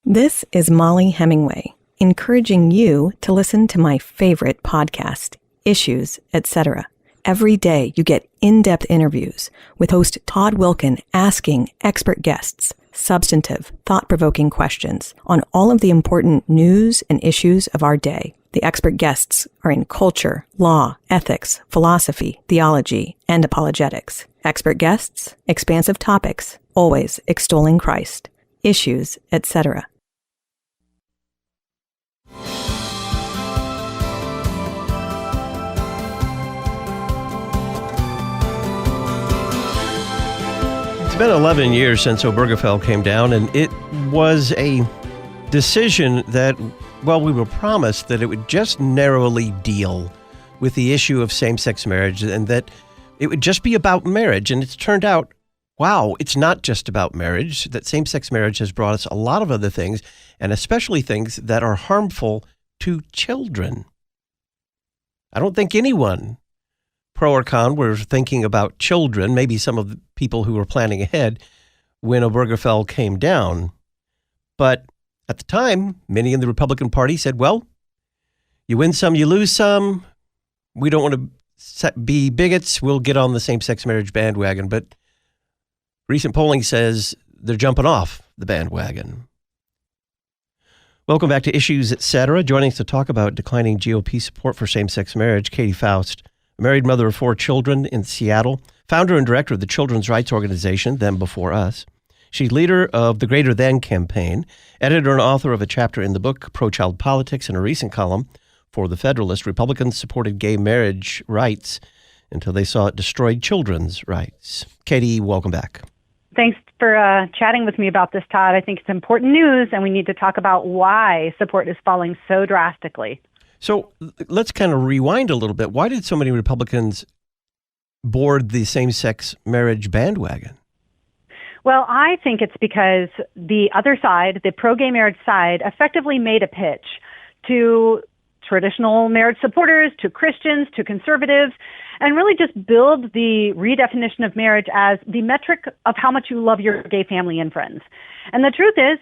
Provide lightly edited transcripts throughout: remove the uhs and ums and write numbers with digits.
This is Molly Hemingway, encouraging you to listen to my favorite podcast, Issues, Etc. Every day you get in-depth interviews with host Todd Wilkin asking expert guests substantive, thought-provoking questions on all of the important news and issues of our day. The expert guests are in culture, law, ethics, philosophy, theology, and apologetics. Expert guests, expansive topics, always extolling Christ. Issues, etc. It's been 11 years since Obergefell came down, and it was a decision that, well, we were promised that it would just narrowly deal with the issue of same-sex marriage and that it would just be about marriage. And it's turned out, wow, it's not just about marriage, that same-sex marriage has brought us a lot of other things, and especially things that are harmful to children. I don't think anyone, pro or con, were thinking about children, maybe some of the people who were planning ahead when Obergefell came down. But at the time, many in the Republican Party said, well, you win some, you lose some. We don't want to be bigots. We'll get on the same-sex marriage bandwagon. But recent polling says they're jumping off the bandwagon. Welcome back to Issues, Etc. Joining us to talk about declining GOP support for same-sex marriage, Katy Faust, a married mother of 4 children in Seattle, founder and director of the children's rights organization, Them Before Us. She's leader of the Greater Than campaign, editor and author of a chapter in the book Pro-Child Politics, and a recent column for The Federalist. Republicans supported gay marriage rights until they saw it destroyed children's rights. Katy, welcome back. Thanks for chatting with me about this, Todd. I think it's important news, and we need to talk about why support is falling so drastically. So let's kind of rewind a little bit. Why did so many Republicans board the same-sex marriage bandwagon? Well, I think it's because the other side, the pro-gay marriage side, effectively made a pitch to traditional marriage supporters, to Christians, to conservatives, and really just build the redefinition of marriage as the metric of how much you love your gay family and friends. And the truth is,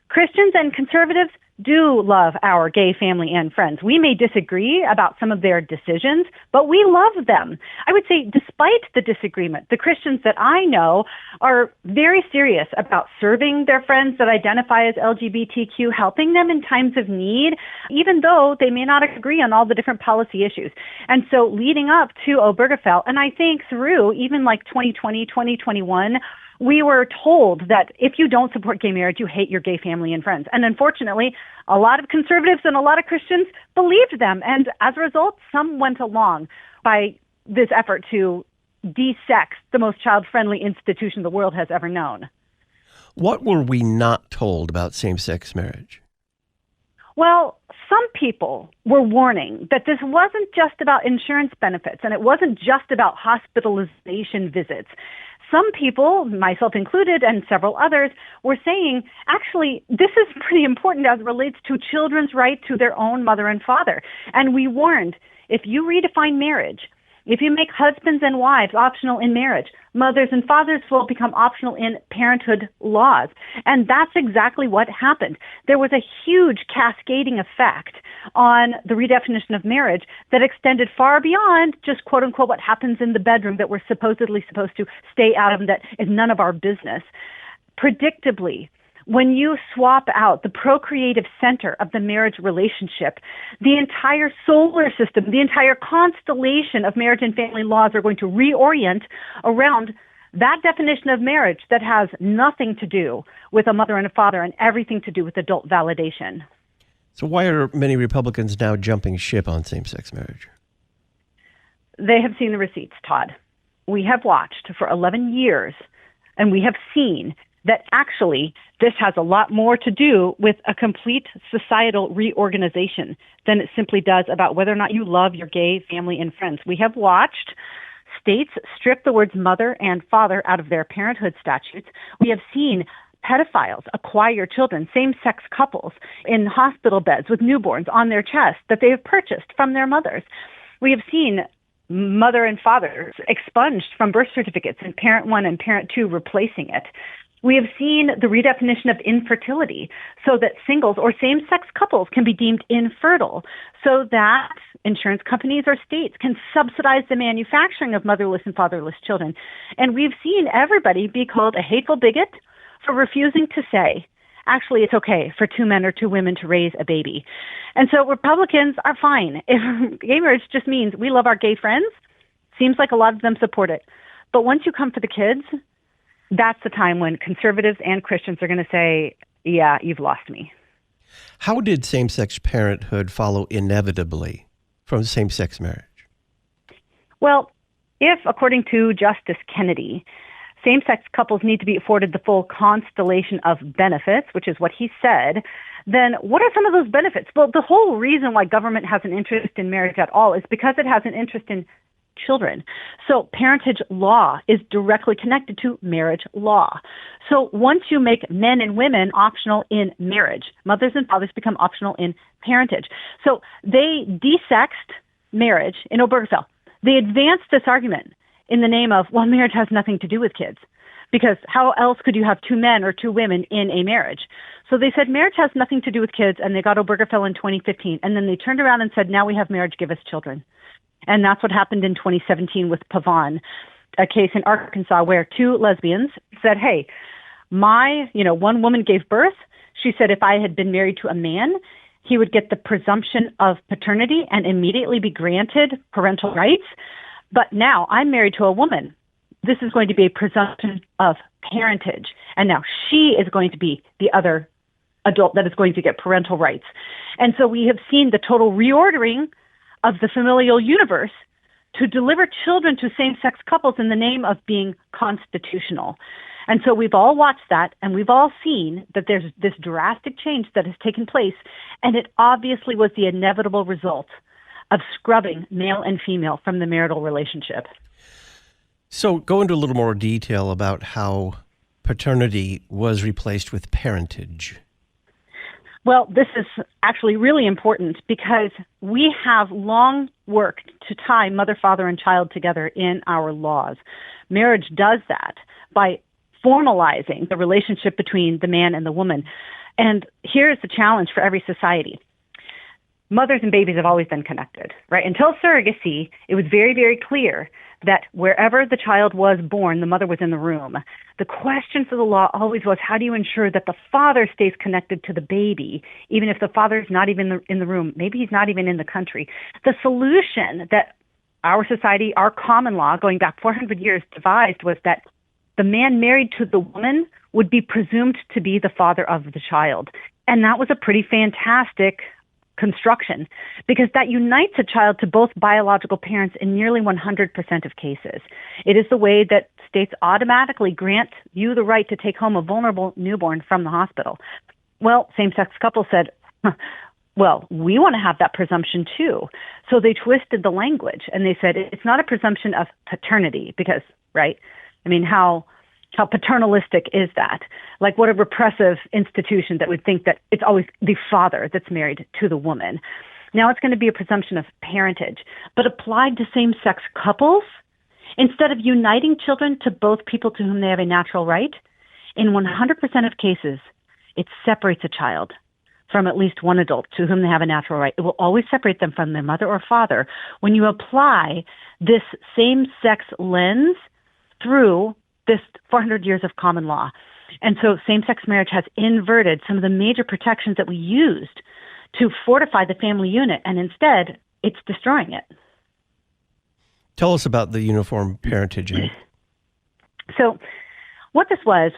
Christians and conservatives do love our gay family and friends. We may disagree about some of their decisions, but we love them. I would say despite the disagreement, the Christians that I know are very serious about serving their friends that identify as LGBTQ, helping them in times of need, even though they may not agree on all the different policy issues. And so leading up to Obergefell, and I think through even like 2020, 2021, we were told that if you don't support gay marriage, you hate your gay family and friends. And unfortunately, a lot of conservatives and a lot of Christians believed them. And as a result, some went along by this effort to de-sex the most child-friendly institution the world has ever known. What were we not told about same-sex marriage? Well, some people were warning that this wasn't just about insurance benefits and it wasn't just about hospitalization visits. Some people, myself included, and several others, were saying, actually, this is pretty important as it relates to children's right to their own mother and father. And we warned, if you redefine marriage, if you make husbands and wives optional in marriage, mothers and fathers will become optional in parenthood laws. And that's exactly what happened. There was a huge cascading effect on the redefinition of marriage that extended far beyond just quote unquote what happens in the bedroom that we're supposedly supposed to stay out of and that is none of our business. Predictably, when you swap out the procreative center of the marriage relationship, the entire solar system, the entire constellation of marriage and family laws are going to reorient around that definition of marriage that has nothing to do with a mother and a father and everything to do with adult validation. So why are many Republicans now jumping ship on same-sex marriage? They have seen the receipts, Todd. We have watched for 11 years, and we have seen that actually this has a lot more to do with a complete societal reorganization than it simply does about whether or not you love your gay family and friends. We have watched states strip the words mother and father out of their parenthood statutes. We have seen pedophiles acquire children, same-sex couples, in hospital beds with newborns on their chest that they have purchased from their mothers. We have seen mother and father expunged from birth certificates and parent one and parent two replacing it. We have seen the redefinition of infertility so that singles or same-sex couples can be deemed infertile, so that insurance companies or states can subsidize the manufacturing of motherless and fatherless children. And we've seen everybody be called a hateful bigot for refusing to say, actually, it's okay for two men or two women to raise a baby. And so Republicans are fine. If gay marriage just means we love our gay friends, seems like a lot of them support it. But once you come for the kids, that's the time when conservatives and Christians are going to say, yeah, you've lost me. How did same-sex parenthood follow inevitably from same-sex marriage? Well, if, according to Justice Kennedy, same-sex couples need to be afforded the full constellation of benefits, which is what he said, then what are some of those benefits? Well, the whole reason why government has an interest in marriage at all is because it has an interest in children. So parentage law is directly connected to marriage law. So once you make men and women optional in marriage, mothers and fathers become optional in parentage. So they desexed marriage in Obergefell. They advanced this argument in the name of, well, marriage has nothing to do with kids, because how else could you have two men or two women in a marriage? So they said marriage has nothing to do with kids, and they got Obergefell in 2015. And then they turned around and said, now we have marriage, give us children. And that's what happened in 2017 with Pavon, a case in Arkansas where two lesbians said, hey, one woman gave birth. She said if I had been married to a man, he would get the presumption of paternity and immediately be granted parental rights. But now I'm married to a woman. This is going to be a presumption of parentage. And now she is going to be the other adult that is going to get parental rights. And so we have seen the total reordering of the familial universe to deliver children to same-sex couples in the name of being constitutional. And so we've all watched that, and we've all seen that there's this drastic change that has taken place, and it obviously was the inevitable result of scrubbing male and female from the marital relationship. So go into a little more detail about how paternity was replaced with parentage. Well, this is actually really important because we have long worked to tie mother, father, and child together in our laws. Marriage does that by formalizing the relationship between the man and the woman. And here's the challenge for every society. Mothers and babies have always been connected, right? Until surrogacy, it was very, very clear that wherever the child was born, the mother was in the room. The question for the law always was, how do you ensure that the father stays connected to the baby, even if the father is not even in the room? Maybe he's not even in the country. The solution that our society, our common law, going back 400 years, devised was that the man married to the woman would be presumed to be the father of the child. And that was a pretty fantastic construction, because that unites a child to both biological parents in nearly 100% of cases. It is the way that states automatically grant you the right to take home a vulnerable newborn from the hospital. Well, same-sex couples said, well, we want to have that presumption too. So they twisted the language and they said it's not a presumption of paternity because, right? I mean, how paternalistic is that? Like, what a repressive institution that would think that it's always the father that's married to the woman. Now it's going to be a presumption of parentage, but applied to same-sex couples, instead of uniting children to both people to whom they have a natural right, in 100% of cases, it separates a child from at least one adult to whom they have a natural right. It will always separate them from their mother or father when you apply this same-sex lens through this 400 years of common law. And so same-sex marriage has inverted some of the major protections that we used to fortify the family unit, and instead, it's destroying it. Tell us about the Uniform Parentage Act. So what this was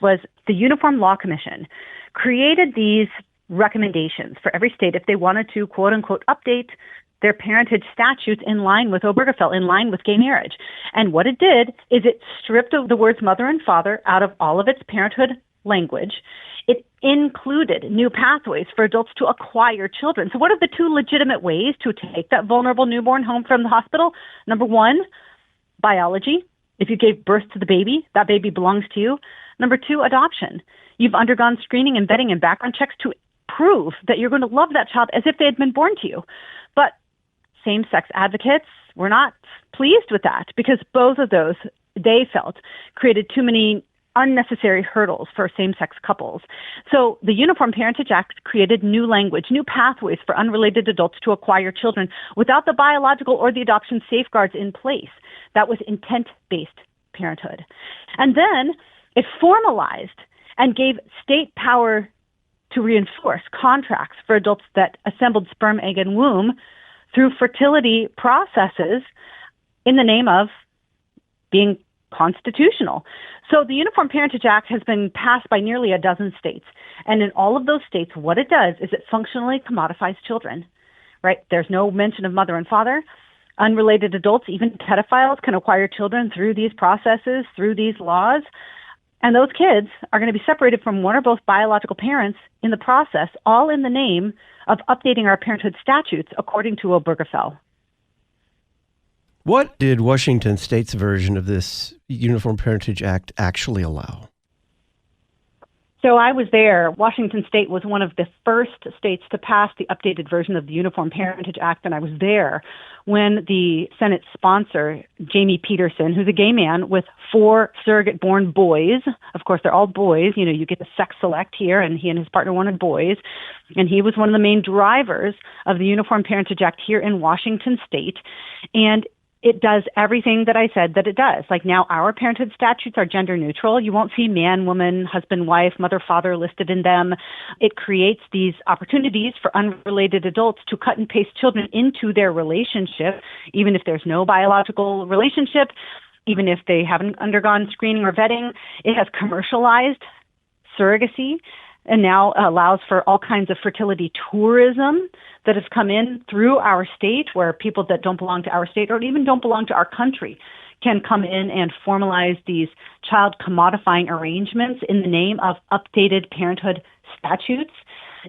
the Uniform Law Commission created these recommendations for every state if they wanted to, quote unquote, update their parentage statutes in line with Obergefell, in line with gay marriage. And what it did is it stripped the words mother and father out of all of its parenthood language. It included new pathways for adults to acquire children. So what are the two legitimate ways to take that vulnerable newborn home from the hospital? Number one, biology. If you gave birth to the baby, that baby belongs to you. Number two, adoption. You've undergone screening and vetting and background checks to prove that you're going to love that child as if they had been born to you. But same-sex advocates were not pleased with that because both of those, they felt, created too many unnecessary hurdles for same-sex couples. So the Uniform Parentage Act created new language, new pathways for unrelated adults to acquire children without the biological or the adoption safeguards in place. That was intent-based parenthood. And then it formalized and gave state power to reinforce contracts for adults that assembled sperm, egg, and womb through fertility processes in the name of being constitutional. So the Uniform Parentage Act has been passed by nearly a dozen states. And in all of those states, what it does is it functionally commodifies children, right? There's no mention of mother and father. Unrelated adults, even pedophiles, can acquire children through these processes, through these laws. And those kids are going to be separated from one or both biological parents in the process, all in the name of updating our parenthood statutes, according to Obergefell. What did Washington State's version of this Uniform Parentage Act actually allow? So I was there. Washington State was one of the first states to pass the updated version of the Uniform Parentage Act, and I was there when the Senate sponsor, Jamie Peterson, who's a gay man with 4 surrogate-born boys. Of course, they're all boys. You know, you get to sex select here, and he and his partner wanted boys. And he was one of the main drivers of the Uniform Parentage Act here in Washington State. And it does everything that I said that it does. Like now our parenthood statutes are gender neutral. You won't see man, woman, husband, wife, mother, father listed in them. It creates these opportunities for unrelated adults to cut and paste children into their relationship, even if there's no biological relationship, even if they haven't undergone screening or vetting. It has commercialized surrogacy and now allows for all kinds of fertility tourism that has come in through our state, where people that don't belong to our state or even don't belong to our country can come in and formalize these child commodifying arrangements in the name of updated parenthood statutes.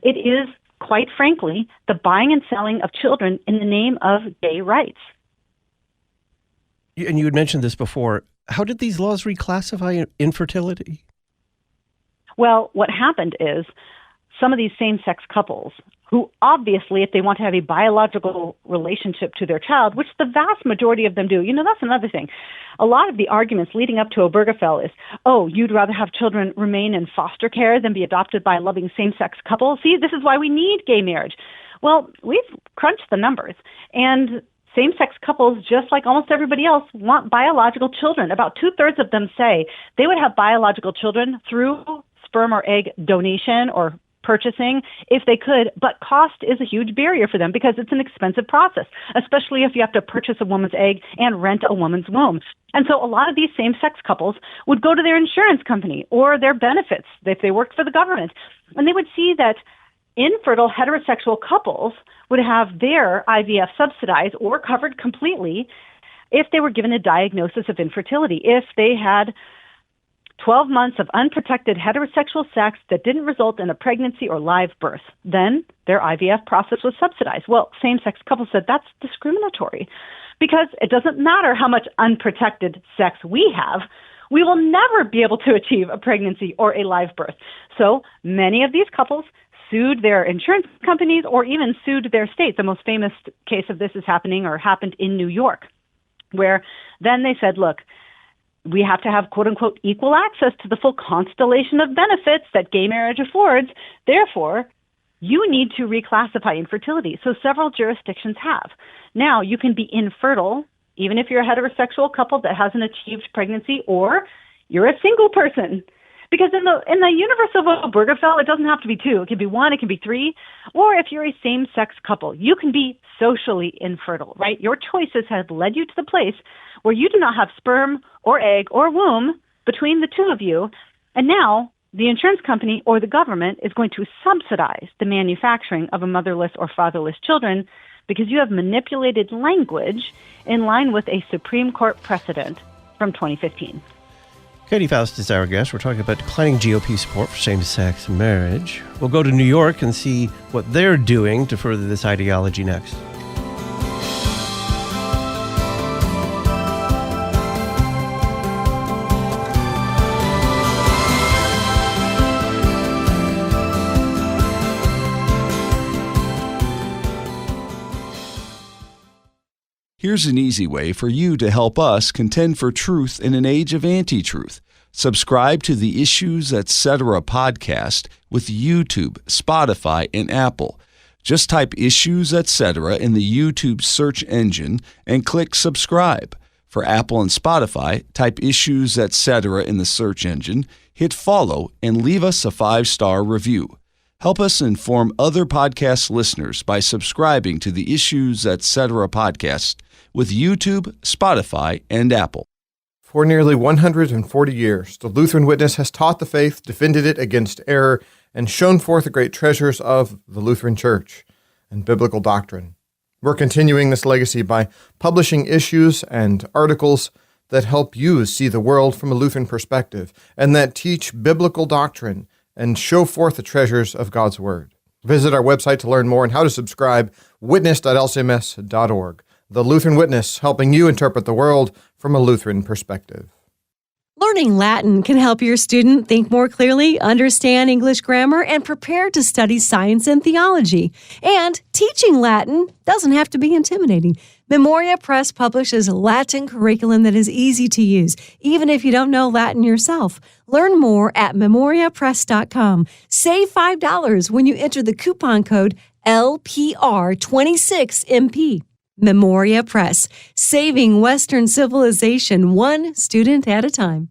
It is, quite frankly, the buying and selling of children in the name of gay rights. And you had mentioned this before. How did these laws reclassify infertility? Well, what happened is some of these same-sex couples who obviously, if they want to have a biological relationship to their child, which the vast majority of them do, you know, that's another thing. A lot of the arguments leading up to Obergefell is, oh, you'd rather have children remain in foster care than be adopted by a loving same-sex couple. See, this is why we need gay marriage. Well, we've crunched the numbers, and same-sex couples, just like almost everybody else, want biological children. About 2/3 of them say they would have biological children through sperm or egg donation or purchasing if they could, but cost is a huge barrier for them because it's an expensive process, especially if you have to purchase a woman's egg and rent a woman's womb. And so a lot of these same-sex couples would go to their insurance company or their benefits if they worked for the government, and they would see that infertile heterosexual couples would have their IVF subsidized or covered completely if they were given a diagnosis of infertility, if they had 12 months of unprotected heterosexual sex that didn't result in a pregnancy or live birth. Then their IVF process was subsidized. Well, same-sex couples said that's discriminatory because it doesn't matter how much unprotected sex we have. We will never be able to achieve a pregnancy or a live birth. So many of these couples sued their insurance companies or even sued their state. The most famous case of this is happened in New York, where then they said, look, we have to have, quote unquote, equal access to the full constellation of benefits that gay marriage affords. Therefore, you need to reclassify infertility. So several jurisdictions have. Now, you can be infertile, even if you're a heterosexual couple that hasn't achieved pregnancy, or you're a single person. Because in the universe of Obergefell, it doesn't have to be 2. It can be 1, it can be 3. Or if you're a same-sex couple, you can be socially infertile, right? Your choices have led you to the place where you do not have sperm or egg or womb between the two of you. And now the insurance company or the government is going to subsidize the manufacturing of a motherless or fatherless children because you have manipulated language in line with a Supreme Court precedent from 2015. Katy Faust is our guest. We're talking about declining GOP support for same-sex marriage. We'll go to New York and see what they're doing to further this ideology next. Here's an easy way for you to help us contend for truth in an age of anti-truth. Subscribe to the Issues Etc. podcast with YouTube, Spotify, and Apple. Just type Issues Etc. in the YouTube search engine and click subscribe. For Apple and Spotify, type Issues Etc. in the search engine, hit follow, and leave us a 5-star review. Help us inform other podcast listeners by subscribing to the Issues Etc. podcast with YouTube, Spotify, and Apple. For nearly 140 years, the Lutheran Witness has taught the faith, defended it against error, and shown forth the great treasures of the Lutheran Church and biblical doctrine. We're continuing this legacy by publishing issues and articles that help you see the world from a Lutheran perspective and that teach biblical doctrine and show forth the treasures of God's Word. Visit our website to learn more and how to subscribe, witness.lcms.org. The Lutheran Witness, helping you interpret the world from a Lutheran perspective. Learning Latin can help your student think more clearly, understand English grammar, and prepare to study science and theology. And teaching Latin doesn't have to be intimidating. Memoria Press publishes a Latin curriculum that is easy to use, even if you don't know Latin yourself. Learn more at memoriapress.com. Save $5 when you enter the coupon code LPR26MP. Memoria Press, saving Western civilization one student at a time.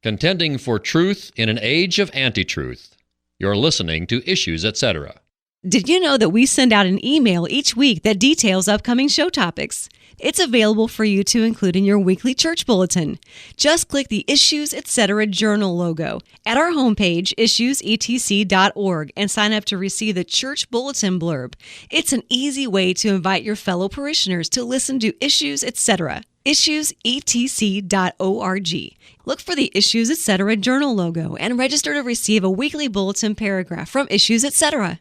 Contending for truth in an age of anti-truth. You're listening to Issues Etc. Did you know that we send out an email each week that details upcoming show topics? It's available for you to include in your weekly church bulletin. Just click the Issues Etc. Journal logo at our homepage, issuesetc.org, and sign up to receive the church bulletin blurb. It's an easy way to invite your fellow parishioners to listen to Issues Etc. issuesetc.org. Look for the Issues Etc. Journal logo and register to receive a weekly bulletin paragraph from Issues Etc.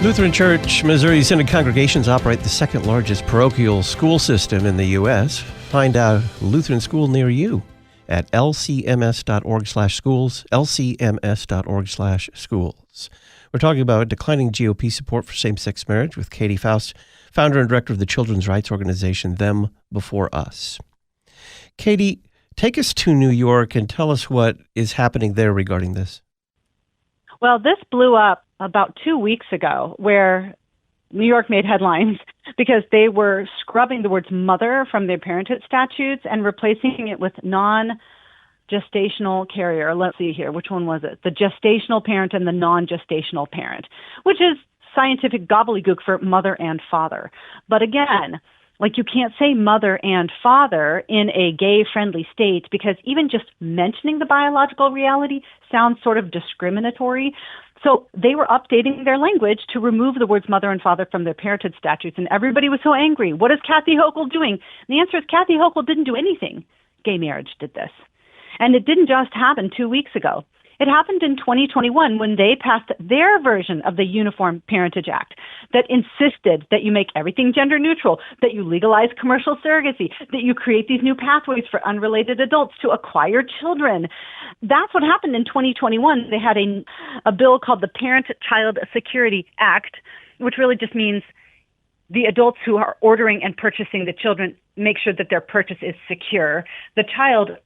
Lutheran Church Missouri Synod congregations operate the second largest parochial school system in the U.S. Find a Lutheran school near you at lcms.org/schools, lcms.org/schools. We're talking about declining GOP support for same-sex marriage with Katy Faust, founder and director of the children's rights organization Them Before Us. Katy, take us to New York and tell us what is happening there regarding this. Well, this blew up about 2 weeks ago, where New York made headlines because they were scrubbing the words mother from their parenthood statutes and replacing it with non-gestational carrier. Let's see here. Which one was it? The gestational parent and the non-gestational parent, which is scientific gobbledygook for mother and father. But again, like, you can't say mother and father in a gay-friendly state because even just mentioning the biological reality sounds sort of discriminatory. So they were updating their language to remove the words mother and father from their parenthood statutes, and everybody was so angry. What is Kathy Hochul doing? And the answer is Kathy Hochul didn't do anything. Gay marriage did this. And it didn't just happen 2 weeks ago. It happened in 2021 when they passed their version of the Uniform Parentage Act that insisted that you make everything gender neutral, that you legalize commercial surrogacy, that you create these new pathways for unrelated adults to acquire children. That's what happened in 2021. They had a bill called the Parent-Child Security Act, which really just means the adults who are ordering and purchasing the children make sure that their purchase is secure. The child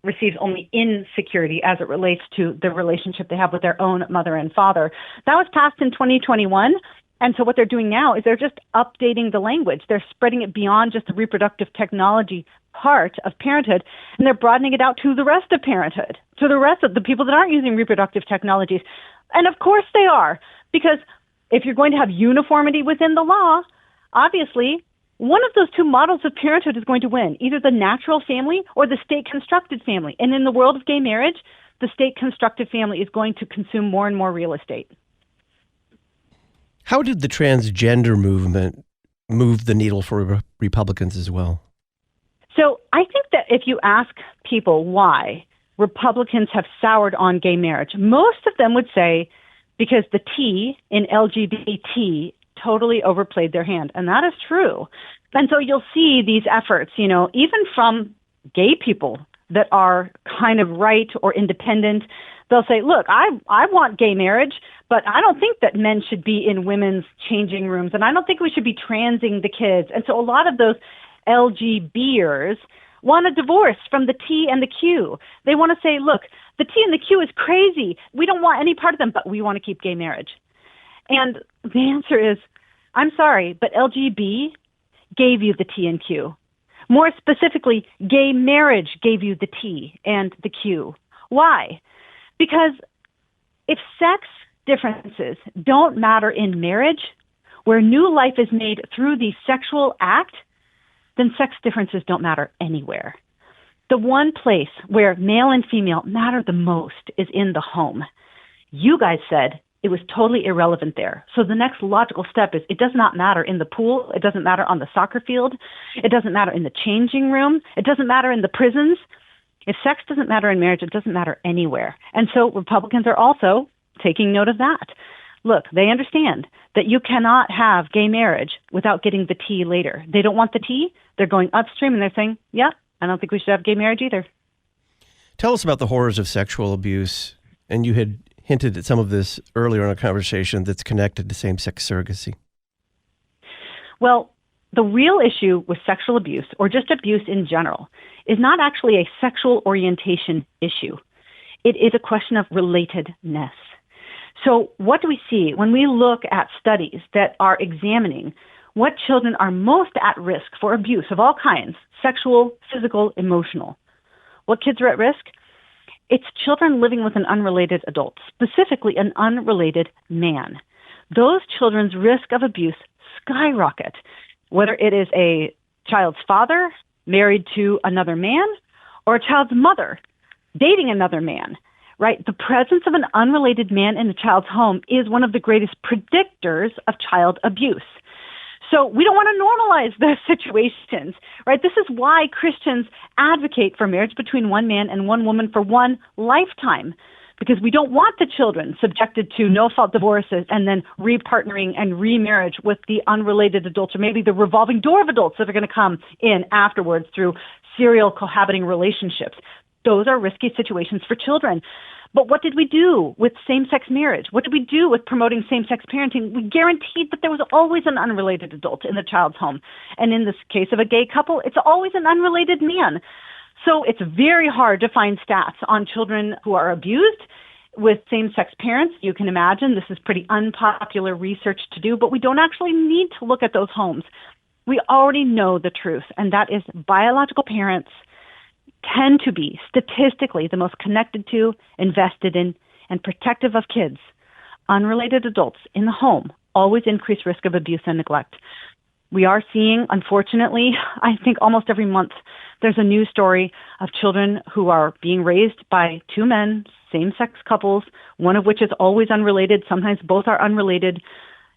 receives only insecurity as it relates to the relationship they have with their own mother and father. That was passed in 2021. And so what they're doing now is they're just updating the language. They're spreading it beyond just the reproductive technology part of parenthood, and they're broadening it out to the rest of parenthood, to the rest of the people that aren't using reproductive technologies. And of course they are, because if you're going to have uniformity within the law, obviously one of those two models of parenthood is going to win, either the natural family or the state-constructed family. And in the world of gay marriage, the state-constructed family is going to consume more and more real estate. How did the transgender movement move the needle for Republicans as well? So I think that if you ask people why Republicans have soured on gay marriage, most of them would say because the T in LGBT totally overplayed their hand. And that is true. And so you'll see these efforts, even from gay people that are kind of right or independent, they'll say, look, I want gay marriage, but I don't think that men should be in women's changing rooms, and I don't think we should be transing the kids. And so a lot of those LGBers want a divorce from the T and the Q. They want to say, look, the T and the Q is crazy. We don't want any part of them, but we want to keep gay marriage. And the answer is, I'm sorry, but LGB gave you the T and Q. More specifically, gay marriage gave you the T and the Q. Why? Because if sex differences don't matter in marriage, where new life is made through the sexual act, then sex differences don't matter anywhere. The one place where male and female matter the most is in the home. You guys said it was totally irrelevant there. So the next logical step is it does not matter in the pool. It doesn't matter on the soccer field. It doesn't matter in the changing room. It doesn't matter in the prisons. If sex doesn't matter in marriage, it doesn't matter anywhere. And so Republicans are also taking note of that. Look, they understand that you cannot have gay marriage without getting the T later. They don't want the T. They're going upstream and they're saying, yeah, I don't think we should have gay marriage either. Tell us about the horrors of sexual abuse. And you had hinted at some of this earlier in our conversation that's connected to same-sex surrogacy. Well, the real issue with sexual abuse, or just abuse in general, is not actually a sexual orientation issue. It is a question of relatedness. So what do we see when we look at studies that are examining what children are most at risk for abuse of all kinds, sexual, physical, emotional? What kids are at risk? It's children living with an unrelated adult, specifically an unrelated man. Those children's risk of abuse skyrocket, whether it is a child's father married to another man or a child's mother dating another man, right? The presence of an unrelated man in a child's home is one of the greatest predictors of child abuse. So we don't want to normalize those situations, right? This is why Christians advocate for marriage between one man and one woman for one lifetime, because we don't want the children subjected to no-fault divorces and then repartnering and remarriage with the unrelated adults, or maybe the revolving door of adults that are going to come in afterwards through serial cohabiting relationships. Those are risky situations for children. But what did we do with same-sex marriage? What did we do with promoting same-sex parenting? We guaranteed that there was always an unrelated adult in the child's home. And in this case of a gay couple, it's always an unrelated man. So it's very hard to find stats on children who are abused with same-sex parents. You can imagine this is pretty unpopular research to do, but we don't actually need to look at those homes. We already know the truth, and that is biological parents tend to be statistically the most connected to, invested in, and protective of kids. Unrelated adults in the home always increase risk of abuse and neglect. We are seeing, unfortunately, I think almost every month, there's a news story of children who are being raised by two men, same-sex couples, one of which is always unrelated, sometimes both are unrelated,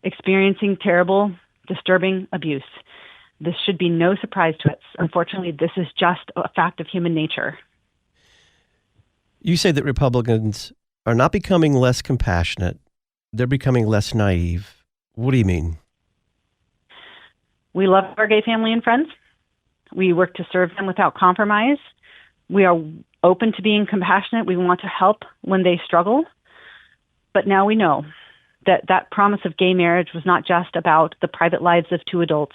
experiencing terrible, disturbing abuse. This should be no surprise to us. Unfortunately, this is just a fact of human nature. You say that Republicans are not becoming less compassionate. They're becoming less naive. What do you mean? We love our gay family and friends. We work to serve them without compromise. We are open to being compassionate. We want to help when they struggle. But now we know that that promise of gay marriage was not just about the private lives of two adults.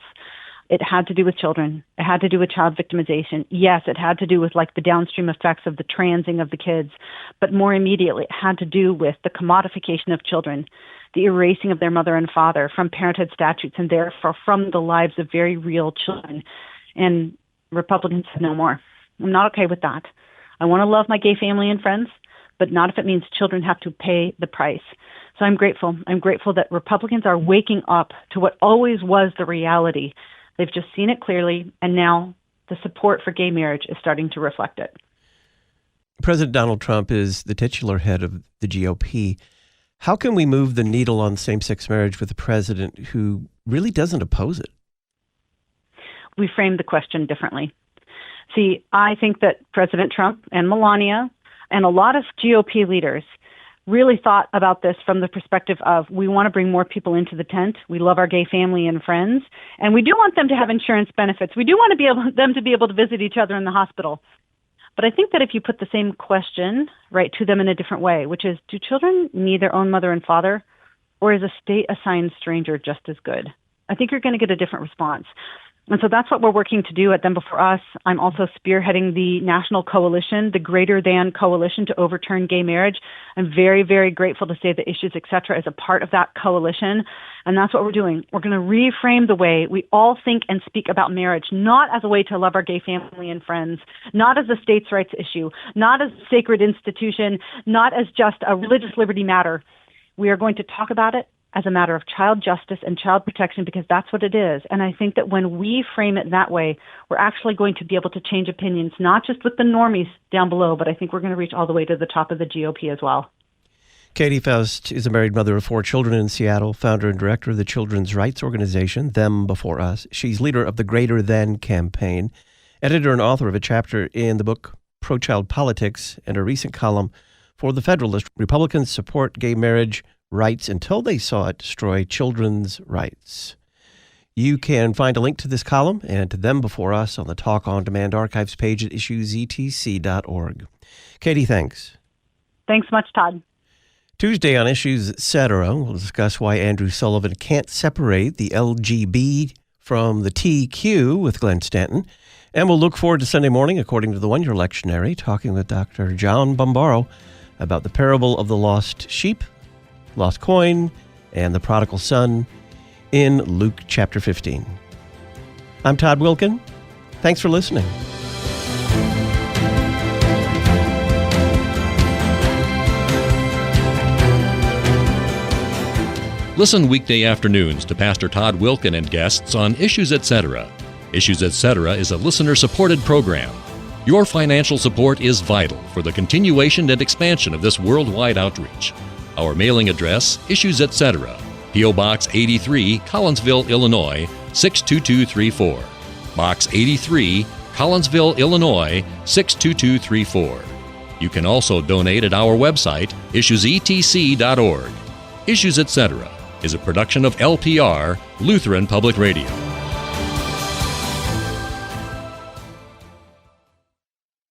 It had to do with children. It had to do with child victimization. Yes, it had to do with like the downstream effects of the transing of the kids. But more immediately, it had to do with the commodification of children, the erasing of their mother and father from parenthood statutes, and therefore from the lives of very real children. And Republicans said no more. I'm not okay with that. I want to love my gay family and friends, but not if it means children have to pay the price. So I'm grateful. I'm grateful that Republicans are waking up to what always was the reality. They've just seen it clearly, and now the support for gay marriage is starting to reflect it. President Donald Trump is the titular head of the GOP. How can we move the needle on same-sex marriage with a president who really doesn't oppose it? We framed the question differently. See, I think that President Trump and Melania and a lot of GOP leaders really thought about this from the perspective of we want to bring more people into the tent. We love our gay family and friends, and we do want them to have insurance benefits. We do want them to be able to visit each other in the hospital. But I think that if you put the same question right to them in a different way, which is, do children need their own mother and father, or is a state-assigned stranger just as good? I think you're going to get a different response. And so that's what we're working to do at Them Before Us. I'm also spearheading the national coalition, the Greater Than Coalition to Overturn Gay Marriage. I'm very, very grateful to say that Issues, Etc. is a part of that coalition. And that's what we're doing. We're going to reframe the way we all think and speak about marriage, not as a way to love our gay family and friends, not as a states' rights issue, not as a sacred institution, not as just a religious liberty matter. We are going to talk about it as a matter of child justice and child protection, because that's what it is. And I think that when we frame it that way, we're actually going to be able to change opinions, not just with the normies down below, but I think we're going to reach all the way to the top of the GOP as well. Katy Faust is a married mother of 4 children in Seattle, founder and director of the children's rights organization, Them Before Us. She's leader of the Greater Than campaign, editor and author of a chapter in the book Pro-Child Politics, and a recent column for The Federalist. Republicans support gay marriage rights until they saw it destroy children's rights. You can find a link to this column and to Them Before Us on the Talk On Demand archives page at issuesetc.org. Katy, thanks. Thanks much, Todd. Tuesday on Issues, Etc., we'll discuss why Andrew Sullivan can't separate the LGB from the TQ with Glenn Stanton. And we'll look forward to Sunday morning, according to the One-Year Lectionary, talking with Dr. John Bombaro about the parable of the lost sheep, lost coin, and the prodigal son in Luke chapter 15. I'm Todd Wilkin. Thanks for listening. Listen weekday afternoons to Pastor Todd Wilkin and guests on Issues Etc. Issues Etc. is a listener-supported program. Your financial support is vital for the continuation and expansion of this worldwide outreach. Our mailing address, Issues Etc., P.O. Box 83, Collinsville, Illinois, 62234. Box 83, Collinsville, Illinois, 62234. You can also donate at our website, issuesetc.org. Issues Etc. is a production of LPR, Lutheran Public Radio.